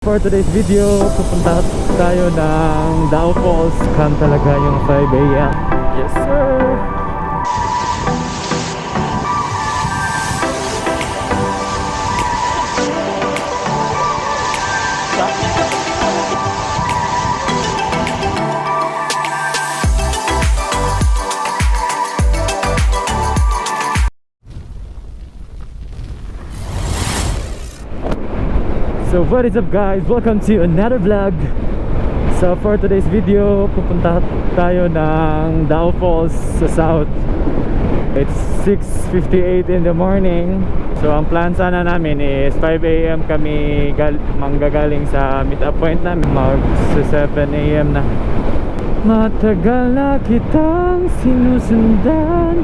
For today's video, pupunta tayo ng Dao Falls. Kan talaga yung 5 AM. Yes sir! So what is up guys? Welcome to another vlog. So for today's video, pupunta tayo ng Dao Falls sa South. It's 6:58 in the morning. So ang plan sana namin is 5 AM kami manggagaling sa meet up point namin. Mag 7 AM na. Matagal na kitang sinusundan,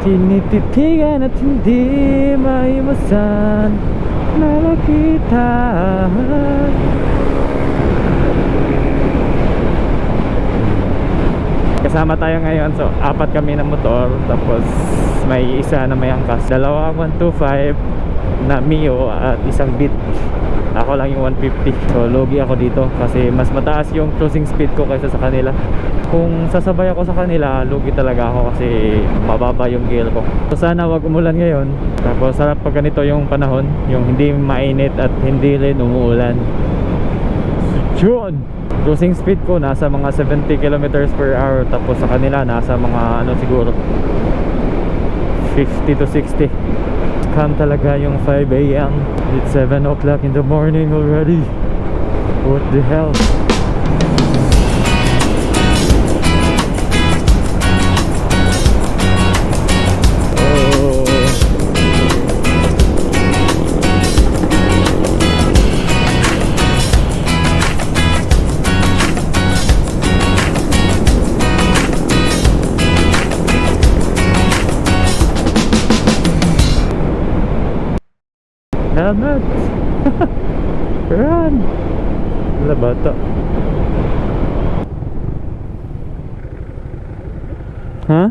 tinititigan at hindi maiwasan nakita. Kasama tayo ngayon, so apat kami ng motor, tapos may isa na may angkas, dalawa 125 na Mio at isang Beat. Ako lang yung 150, so logi ako dito kasi mas mataas yung cruising speed ko kaysa sa kanila. Kung sasabay ako sa kanila, lugi talaga ako kasi mababa yung gear ko. So sana wag umulan ngayon. Tapos sarap pag ganito yung panahon, yung hindi mainit at hindi rin umuulan. So yun, cruising speed ko nasa mga 70 kilometers per hour. Tapos sa kanila nasa mga ano siguro 50 to 60. Scam talaga yung 5 AM. It's 7 o'clock in the morning already. What the hell? Helmet! Run! Wala bata. Ha?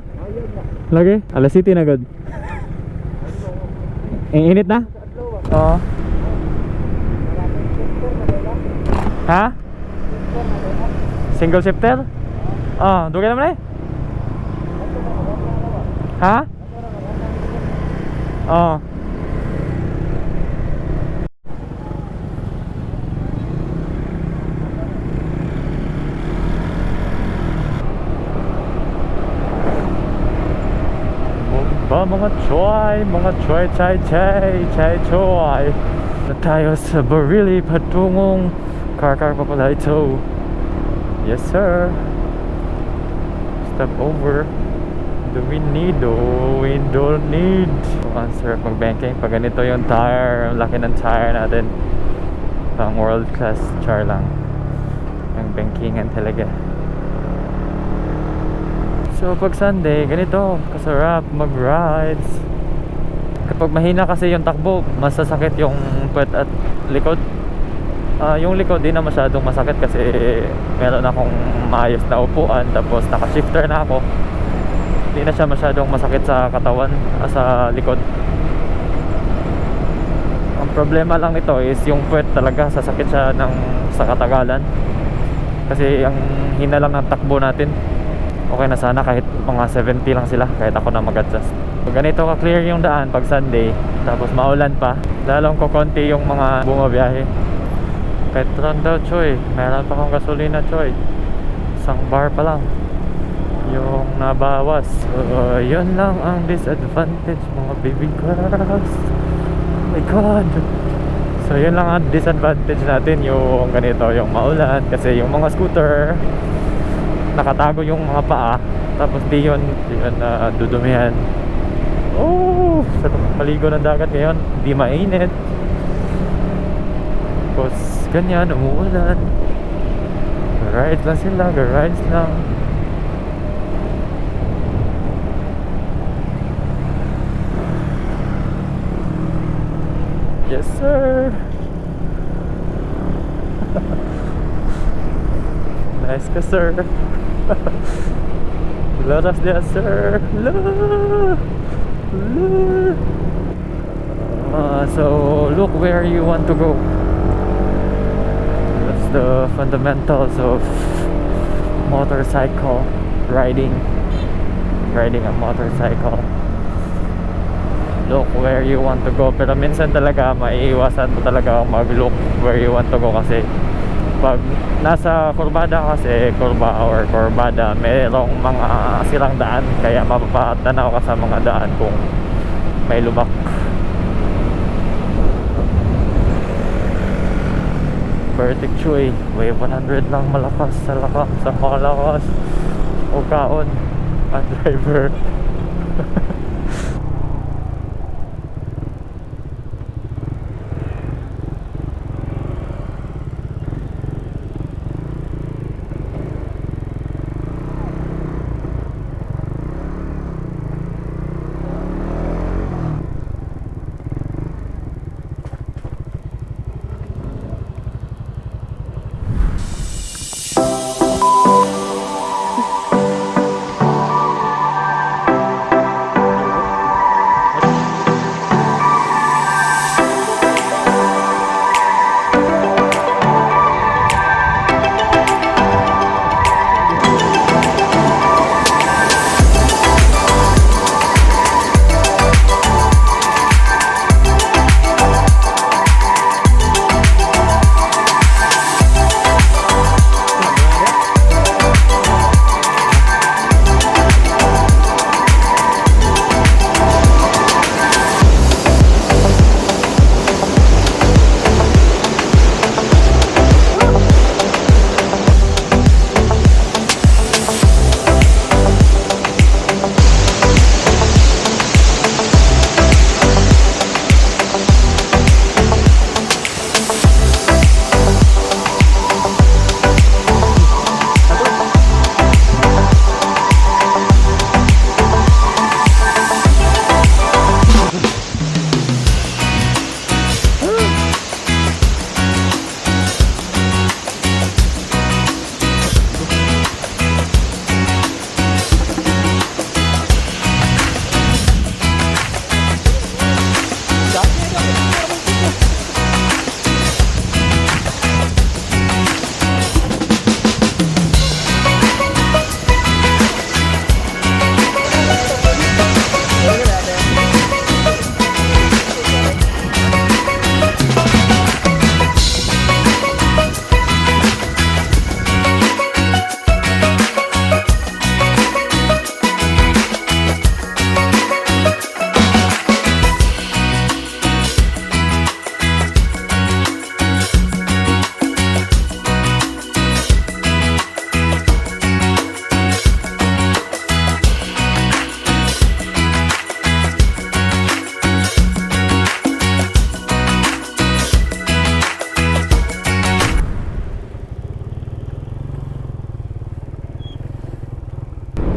Lagi? Alas City na god. Ang init na? Oo. Ha? Single shifter? Oo, dugay naman eh. Ha? Oo. Mga choy na tayo sa Barili patungong Karkar pa pala ito. Yes sir. Stop over. Do we don't need. Answer mag banking pag ganito yung tire, ang laki ng tire natin, pang world class char lang ang bankingan talaga. So pag Sunday, ganito kasarap mag-rides. Kapag mahina kasi yung takbo, masasakit yung puwet at likod. Yung likod di na masyadong masakit kasi meron akong maayos na upuan, tapos naka-shifter na ako. Hindi na siya masyadong masakit sa katawan, sa likod. Ang problema lang nito is yung puwet talaga, sasakit siya sa katagalan. Kasi ang hina lang ng takbo natin. Okay na sana kahit mga 70 lang sila, kahit ako na mag-adjust. So, ganito ka-clear yung daan pag Sunday, tapos maulan pa, lalong kukonti yung mga bumabiyahe. Petron daw choy, meron pa akong gasolina choy, isang bar pa lang yung nabawas. So yun lang ang disadvantage mga baby girls. Oh my god. So yun lang ang disadvantage natin, yung ganito, yung maulan. Kasi yung mga scooter nakatago yung mga paa, tapos di yun dudumihan. Oh, sa paligo ng dagat ngayon, di mainit, tapos ganyan, umuulan. Rides lang sila, rides lang. Yes sir. Nice ka sir. Laras dia sir. So look where you want to go. the fundamentals of motorcycle riding a motorcycle. Look where you want to go, pero minsan talaga maiiwasan mo talaga mag-look where you want to go kasi pag nasa kurbada kasi kurbada mayroong mga silang daan, kaya mapapatanaw ka sa mga daan kung may lubak. Vertic Chuy, wave 100 lang, malakas sa malakas o kaon ang driver.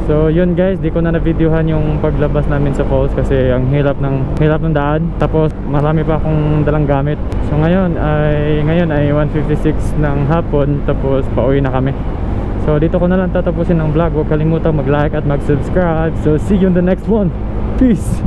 So yun guys, di ko na na-videohan yung paglabas namin sa falls kasi ang hirap ng daan. Tapos marami pa akong dalang gamit. So ngayon ay 1:56 ng hapon, tapos pauwi na kami. So dito ko na lang tatapusin ang vlog. Huwag kalimutan mag-like at mag-subscribe. So see you in the next one. Peace!